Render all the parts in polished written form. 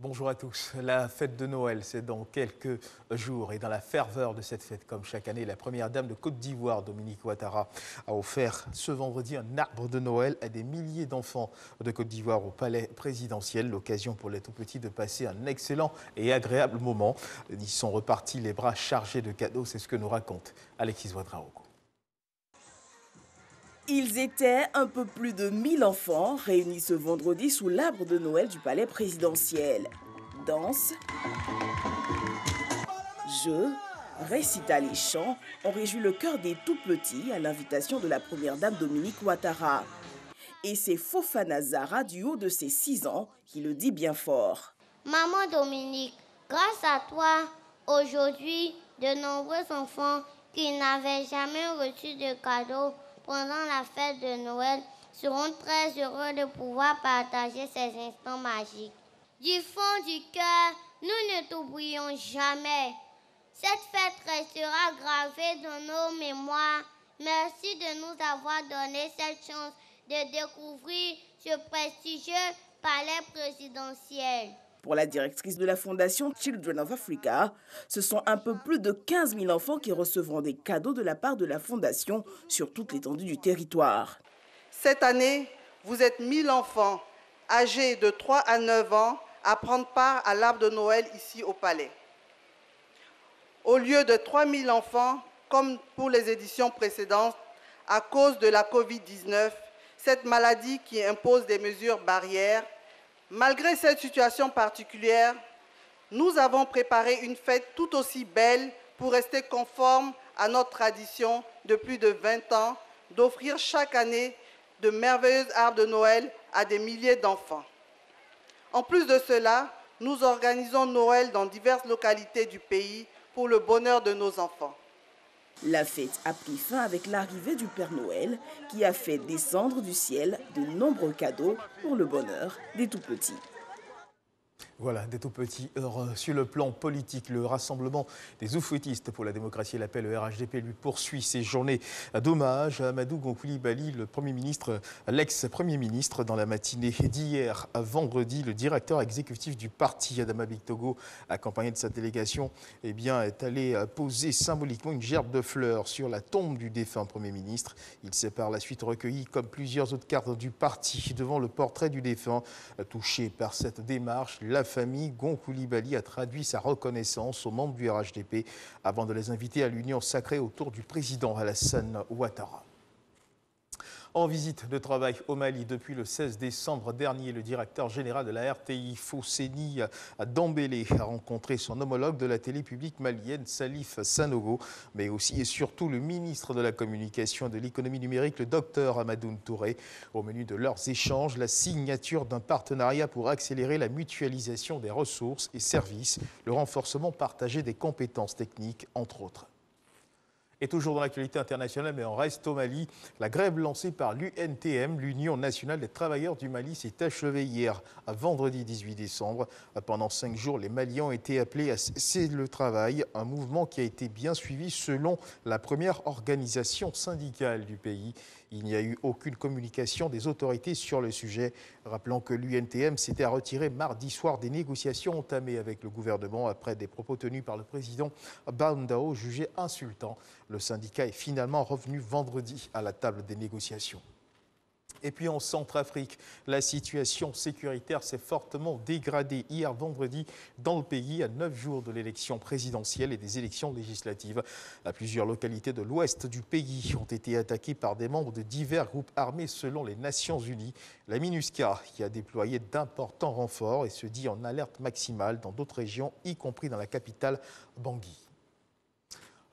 Bonjour à tous. La fête de Noël, c'est dans quelques jours. Et dans la ferveur de cette fête, comme chaque année, la première dame de Côte d'Ivoire, Dominique Ouattara, a offert ce vendredi un arbre de Noël à des milliers d'enfants de Côte d'Ivoire au palais présidentiel. L'occasion pour les tout-petits de passer un excellent et agréable moment. Ils sont repartis les bras chargés de cadeaux. C'est ce que nous raconte Alexis Ouadraogo. Ils étaient un peu plus de 1000 enfants réunis ce vendredi sous l'arbre de Noël du palais présidentiel. Danse, jeux, récital et chants ont réjoui le cœur des tout-petits à l'invitation de la première dame Dominique Ouattara. Et c'est Fofana Zara du haut de ses 6 ans qui le dit bien fort. Maman Dominique, grâce à toi, aujourd'hui, de nombreux enfants qui n'avaient jamais reçu de cadeaux pendant la fête de Noël seront très heureux de pouvoir partager ces instants magiques. Du fond du cœur, nous ne t'oublions jamais. Cette fête restera gravée dans nos mémoires. Merci de nous avoir donné cette chance de découvrir ce prestigieux palais présidentiel. Pour la directrice de la fondation Children of Africa, ce sont un peu plus de 15 000 enfants qui recevront des cadeaux de la part de la fondation sur toute l'étendue du territoire. Cette année, vous êtes 1000 enfants âgés de 3 à 9 ans à prendre part à l'arbre de Noël ici au palais. Au lieu de 3000 enfants, comme pour les éditions précédentes, à cause de la Covid-19, cette maladie qui impose des mesures barrières. Malgré cette situation particulière, nous avons préparé une fête tout aussi belle pour rester conforme à notre tradition de plus de 20 ans d'offrir chaque année de merveilleux arbres de Noël à des milliers d'enfants. En plus de cela, nous organisons Noël dans diverses localités du pays pour le bonheur de nos enfants. La fête a pris fin avec l'arrivée du Père Noël qui a fait descendre du ciel de nombreux cadeaux pour le bonheur des tout-petits. Voilà, des tout-petits heureux. Sur le plan politique, le rassemblement des oufouettistes pour la démocratie et la paix, le RHDP, lui poursuit ses journées d'hommage à Amadou Gon Coulibaly, le Premier ministre, l'ex-Premier ministre. Dans la matinée d'hier à vendredi, le directeur exécutif du parti, Adama Bictogo, accompagné de sa délégation, est allé poser symboliquement une gerbe de fleurs sur la tombe du défunt Premier ministre. Il s'est par la suite recueilli, comme plusieurs autres cadres du parti, devant le portrait du défunt. Touché par cette démarche, la famille Gon Coulibaly a traduit sa reconnaissance aux membres du RHDP avant de les inviter à l'union sacrée autour du président Alassane Ouattara. En visite de travail au Mali depuis le 16 décembre dernier, le directeur général de la RTI, Fousseni Dambélé, a rencontré son homologue de la télé publique malienne, Salif Sanogo, mais aussi et surtout le ministre de la Communication et de l'Économie numérique, le docteur Amadoune Touré. Au menu de leurs échanges, la signature d'un partenariat pour accélérer la mutualisation des ressources et services, le renforcement partagé des compétences techniques, entre autres. Et toujours dans l'actualité internationale, mais on reste au Mali, la grève lancée par l'UNTM, l'Union nationale des travailleurs du Mali, s'est achevée hier, à vendredi 18 décembre. Pendant 5 jours, les Maliens ont été appelés à cesser le travail, un mouvement qui a été bien suivi selon la première organisation syndicale du pays. Il n'y a eu aucune communication des autorités sur le sujet. Rappelons que l'UNTM s'était retiré mardi soir des négociations entamées avec le gouvernement après des propos tenus par le président Bandao jugés insultants. Le syndicat est finalement revenu vendredi à la table des négociations. Et puis en Centrafrique, la situation sécuritaire s'est fortement dégradée hier vendredi dans le pays à 9 jours de l'élection présidentielle et des élections législatives. Plusieurs localités de l'ouest du pays ont été attaquées par des membres de divers groupes armés selon les Nations Unies. La MINUSCA qui a déployé d'importants renforts et se dit en alerte maximale dans d'autres régions, y compris dans la capitale Bangui.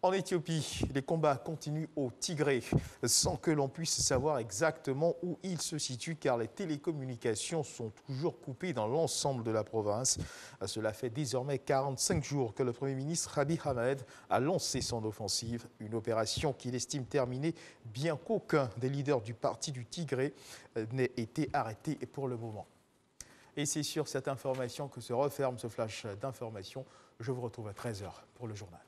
En Éthiopie, les combats continuent au Tigré sans que l'on puisse savoir exactement où ils se situent car les télécommunications sont toujours coupées dans l'ensemble de la province. Cela fait désormais 45 jours que le Premier ministre Abiy Ahmed a lancé son offensive, une opération qu'il estime terminée bien qu'aucun des leaders du parti du Tigré n'ait été arrêté pour le moment. Et c'est sur cette information que se referme ce flash d'information. Je vous retrouve à 13 h pour le journal.